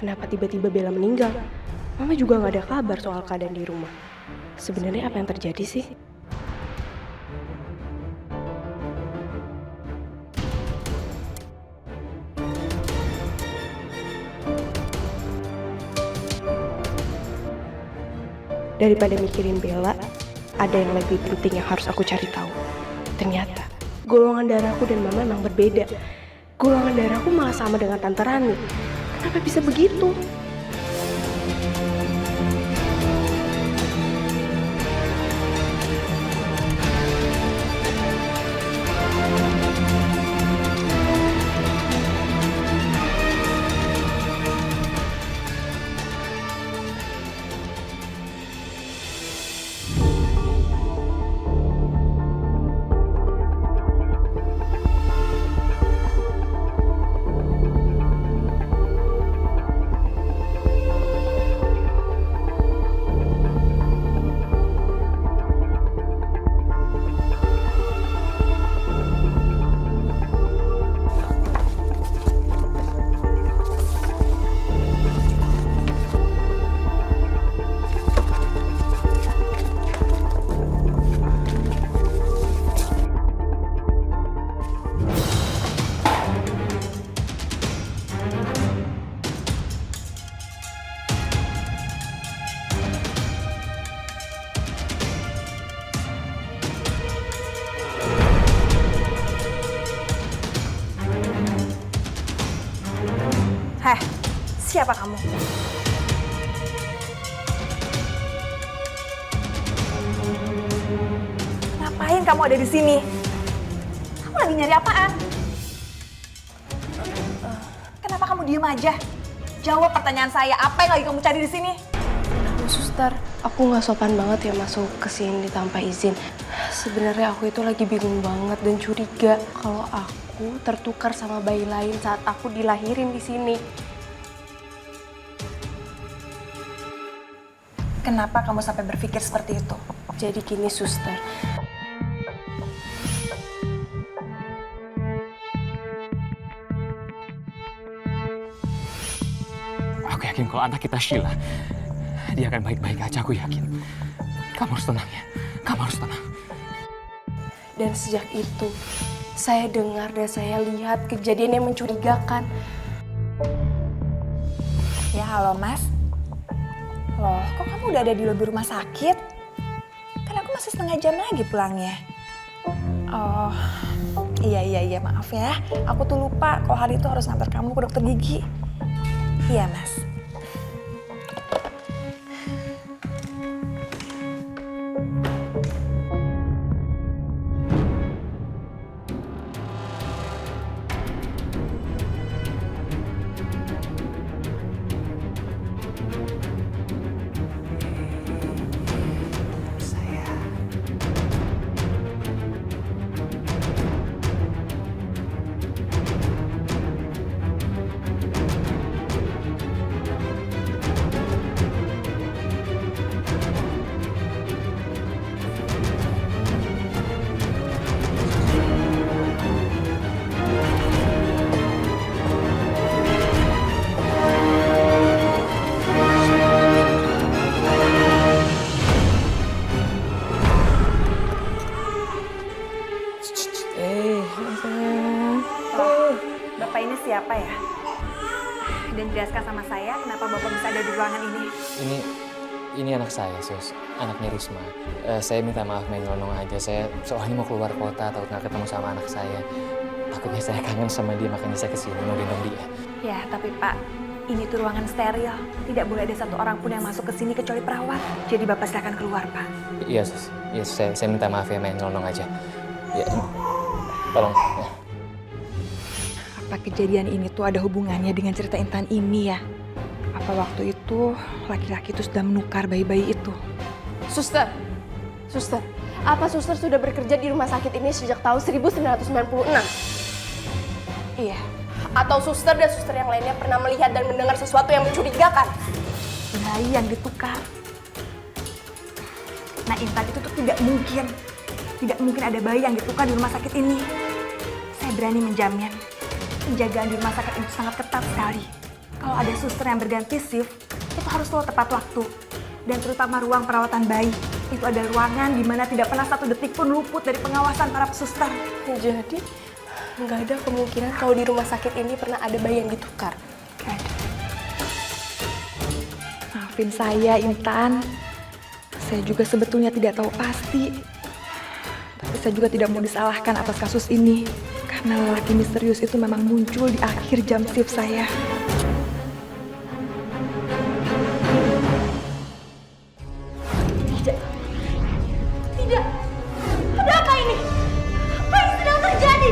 Kenapa tiba-tiba Bella meninggal? Mama juga nggak ada kabar soal keadaan di rumah. Sebenarnya apa yang terjadi sih? Daripada mikirin Bella, ada yang lebih penting yang harus aku cari tahu. Ternyata, golongan darahku dan Mama memang berbeda. Golongan darahku malah sama dengan Tante Rani. Kenapa bisa begitu? Heh, siapa kamu? Ngapain kamu ada di sini? Kamu lagi nyari apaan? Kenapa kamu diem aja? Jawab pertanyaan saya, apa yang lagi kamu cari di sini? Suster, aku nggak sopan banget ya masuk ke sini tanpa izin. Sebenarnya aku itu lagi bingung banget dan curiga kalau aku tertukar sama bayi lain saat aku dilahirin di sini. Kenapa kamu sampai berpikir seperti itu? Jadi gini, suster. Aku yakin kalau anak kita Sheila, dia akan baik-baik aja, aku yakin. Kamu harus tenang ya, kamu harus tenang. Dan sejak itu, saya dengar dan saya lihat kejadian yang mencurigakan. Ya, halo Mas. Loh, kok kamu udah ada di lobi rumah sakit? Kan aku masih setengah jam lagi pulangnya. Oh, iya, maaf ya. Aku tuh lupa kalau hari itu harus ngantar kamu ke dokter gigi. Iya, Mas. Bapak ini siapa ya? Dan jelaskan sama saya kenapa Bapak bisa ada di ruangan ini. Ini anak saya, Sus. Anaknya Risma. Saya minta maaf main nyelonong aja. Saya soalnya mau keluar kota, takut nggak ketemu sama anak saya. Takutnya saya kangen sama dia, makanya saya kesini mau gendong dia. Ya, tapi Pak, ini tuh ruangan steril. Tidak boleh ada satu orang pun yang masuk ke sini kecuali perawat. Jadi Bapak silakan keluar, Pak. Iya, Sus. Iya, saya minta maaf ya main nyelonong aja. Ya, tolong. Ya. Apa kejadian ini tuh ada hubungannya dengan cerita Intan ini ya? Apa waktu itu laki-laki itu sudah menukar bayi-bayi itu? Suster, apa suster sudah bekerja di rumah sakit ini sejak tahun 1996? Iya. Atau suster dan suster yang lainnya pernah melihat dan mendengar sesuatu yang mencurigakan? Bayi yang ditukar. Nah, Intan itu tuh tidak mungkin ada bayi yang ditukar di rumah sakit ini. Saya berani menjamin penjagaan di rumah sakit itu sangat ketat sekali. kalau ada suster yang berganti shift, itu harus selalu tepat waktu. Dan terutama ruang perawatan bayi. Itu ada ruangan di mana tidak pernah satu detik pun luput dari pengawasan para suster. Jadi, nggak ada kemungkinan kalau di rumah sakit ini pernah ada bayi yang ditukar. Nggak ada. Maafin saya, Intan. Saya juga sebetulnya tidak tahu pasti. Tapi saya juga tidak mau disalahkan atas kasus ini. Karena lelaki misterius itu memang muncul di akhir jam shift saya. Tidak. Tidak. Ada apa ini? Apa yang sedang terjadi?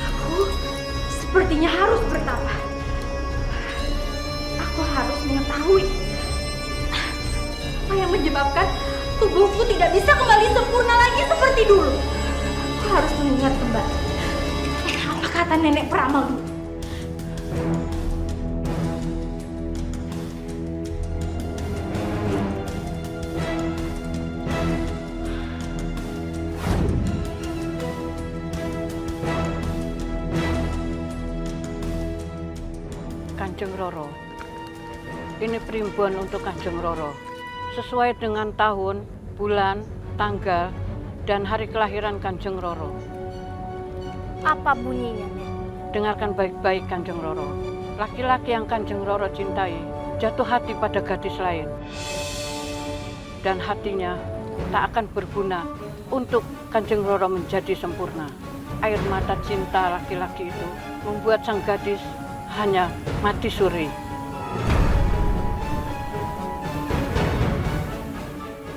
Aku sepertinya harus bertapa. Aku harus mengetahui apa yang menyebabkan tubuhku tidak bisa kembali sempurna lagi seperti dulu. Aku harus mengingat kembali apa kata nenek peramal dulu. Kanjeng Roro, ini primbon untuk Kanjeng Roro, sesuai dengan tahun, bulan, tanggal, dan hari kelahiran Kanjeng Roro. Apa bunyinya, Nek? Dengarkan baik-baik Kanjeng Roro. Laki-laki yang Kanjeng Roro cintai jatuh hati pada gadis lain. Dan hatinya tak akan berguna untuk Kanjeng Roro menjadi sempurna. Air mata cinta laki-laki itu membuat sang gadis hanya mati suri.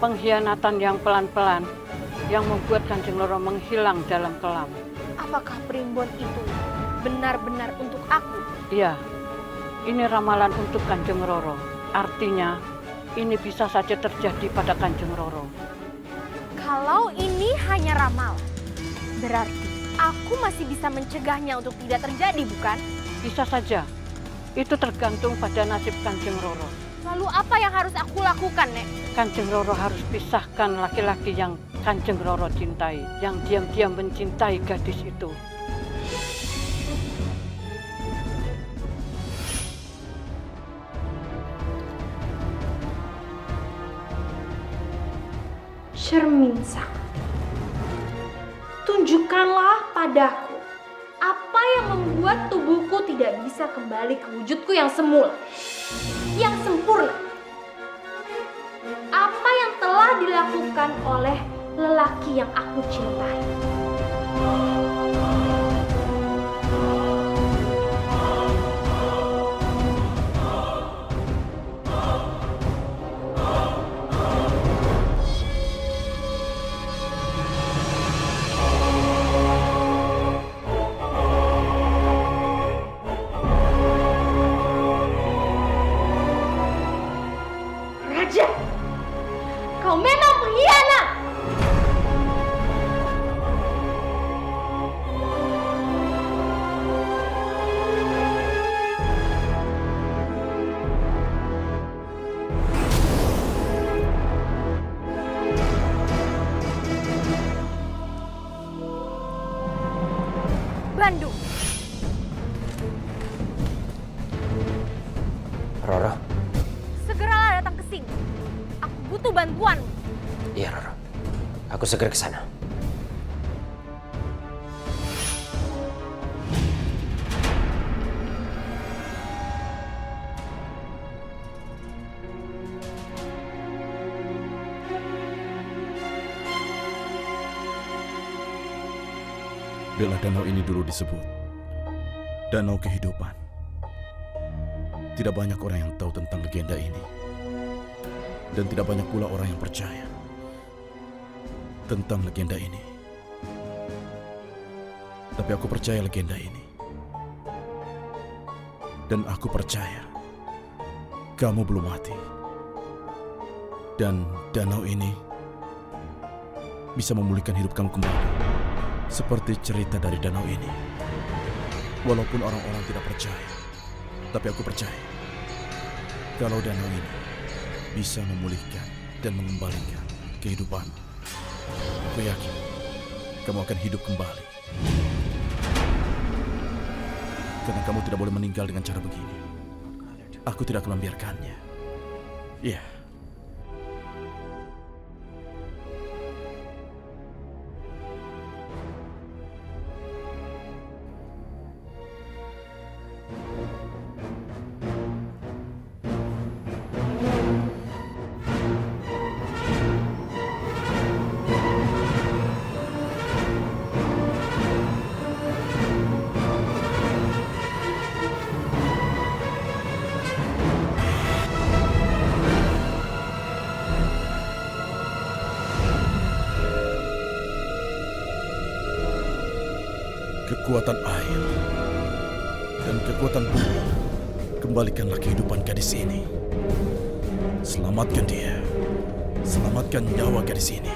Pengkhianatan yang pelan-pelan yang membuat Kanjeng Roro menghilang dalam kelam. Apakah primbon itu benar-benar untuk aku? Iya, ini ramalan untuk Kanjeng Roro. Artinya, ini bisa saja terjadi pada Kanjeng Roro. Kalau ini hanya ramal, berarti aku masih bisa mencegahnya untuk tidak terjadi, bukan? Bisa saja. Itu tergantung pada nasib Kanjeng Roro. Lalu apa yang harus aku lakukan, Nek? Kanjeng Roro harus pisahkan laki-laki yang Kanjeng Roro cintai, yang diam-diam mencintai gadis itu. Sherminsak, tunjukkanlah padaku apa yang membuat tubuhku tidak bisa kembali ke wujudku yang semula, yang sempurna. Apa yang telah dilakukan oleh lelaki yang aku cintai. Raja, kau memang pengkhianat. Bandung, Roro? segeralah datang ke sini. Aku butuh bantuanmu. Iya, Roro. Aku segera ke sana. Bila danau ini dulu disebut Danau Kehidupan. Tidak banyak orang yang tahu tentang legenda ini. Dan tidak banyak pula orang yang percaya tentang legenda ini. Tapi aku percaya legenda ini. Dan aku percaya kamu belum mati. Dan danau ini bisa memulihkan hidup kamu kembali. Seperti cerita dari danau ini. Walaupun orang-orang tidak percaya, tapi aku percaya kalau danau ini bisa memulihkan dan mengembalikan kehidupan. Aku yakin kamu akan hidup kembali. Karena kamu tidak boleh meninggal dengan cara begini. Aku tidak akan membiarkannya. Iya. Kekuatan air dan kekuatan bumi, kembalikanlah kehidupan gadis ini. Selamatkan dia. Selamatkan nyawa gadis ini.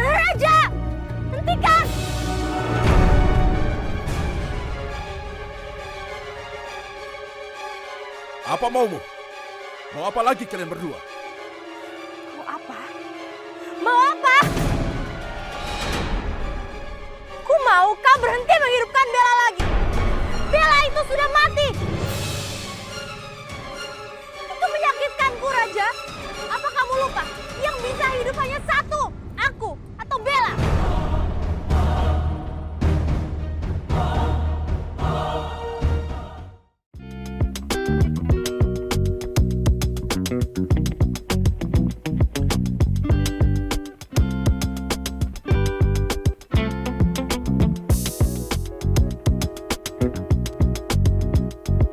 Raja! Hentikan! Apa maumu? Mau apa lagi kalian berdua? Mau apa? Mau apa? Ku mau kau berhenti menghidupkan Bella lagi. Bella itu sudah mati. Itu menyakitkanku, Raja. Apa kamu lupa? Yang bisa hidup hanya satu, aku atau Bella. Thank you.